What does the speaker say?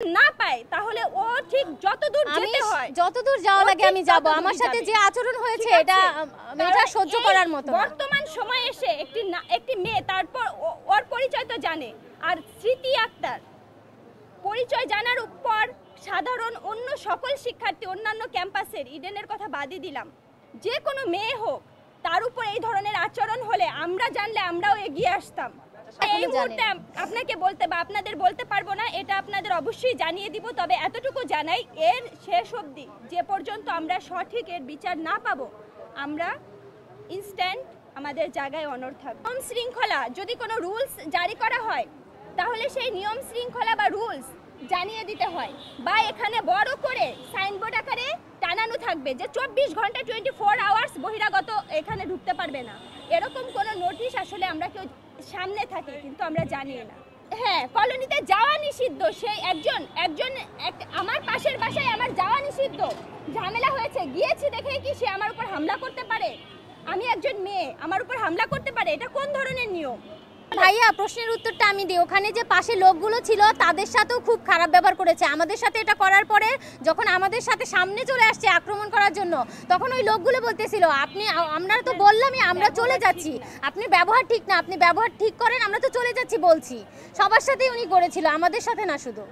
না পায় তাহলে ও ঠিক যতদূর যেতে হয় যতদূর যাওয়া লাগে আমি যাব। আমার সাথে যে আচরণ হয়েছে এটা সহ্য করার মতো। বর্তমান সময়ে এসে একটি মেয়ে তারপর ওর পরিচয় তো জানে। আর স্মৃতি আক্তার পরিচয় জানার উপর সাধারণ অন্য সকল শিক্ষার্থী অন্যান্য ক্যাম্পাসের ইডেনের কথা বাদই দিলাম, যে কোনো মেয়ে হোক তার উপর এই ধরনের আচরণ হলে আমরা জানলে আমরাও এগিয়ে আসতাম। এই মুহূর্তে আপনাকে বলতে বা আপনাদের বলতে পারবো না, এটা আপনাদের অবশ্যই জানিয়ে দিব। তবে এতটুকু জানাই, এর শেষ অবধি যে পর্যন্ত আমরা সঠিক এর বিচার না পাবো আমরা ইনস্ট্যান্ট আমাদের জায়গায় অনড় থাকবো। নিয়ম শৃঙ্খলা যদি কোনো রুলস জারি করা হয় তাহলে সেই নিয়ম শৃঙ্খলা বা রুলস জানিয়ে দিতে হয়, বা এখানে বড় করে সাইনবোর্ড আকারে টানানো থাকবে যে 24 ঘন্টা 24 আওয়ার্স বহিরাগত এখানে ঢুকতে পারবে না। এরকম কোনো নোটিশ আসলে আমরা কেউ সামনে থাকি কিন্তু আমরা জানি না। হ্যাঁ, কলোনিতে যাওয়া নিষিদ্ধ। সেই একজন আমার পাশের বাসায় আমার যাওয়া নিষিদ্ধ, ঝামেলা হয়েছে, গিয়েছি দেখে কি সে আমার উপর হামলা করতে পারে? আমি একজন মেয়ে, আমার উপর হামলা করতে পারে? এটা কোন ধরনের নিয়ম? ভাইয়া প্রশ্নের উত্তরটা আমি দিই। ওখানে যে পাশে লোকগুলো ছিল তাদের সাথেও খুব খারাপ ব্যবহার করেছে। আমাদের সাথে এটা করার পরে যখন আমাদের সাথে সামনে চলে আসছে আক্রমণ করার জন্য, তখন ওই লোকগুলো বলতেছিল আমরা তো বললামই আমরা চলে যাচ্ছি, আপনি ব্যবহার ঠিক না, আপনি ব্যবহার ঠিক করেন, আমরা তো চলে যাচ্ছি বলছি। সবার সাথেই উনি করেছিল, আমাদের সাথে না শুধু।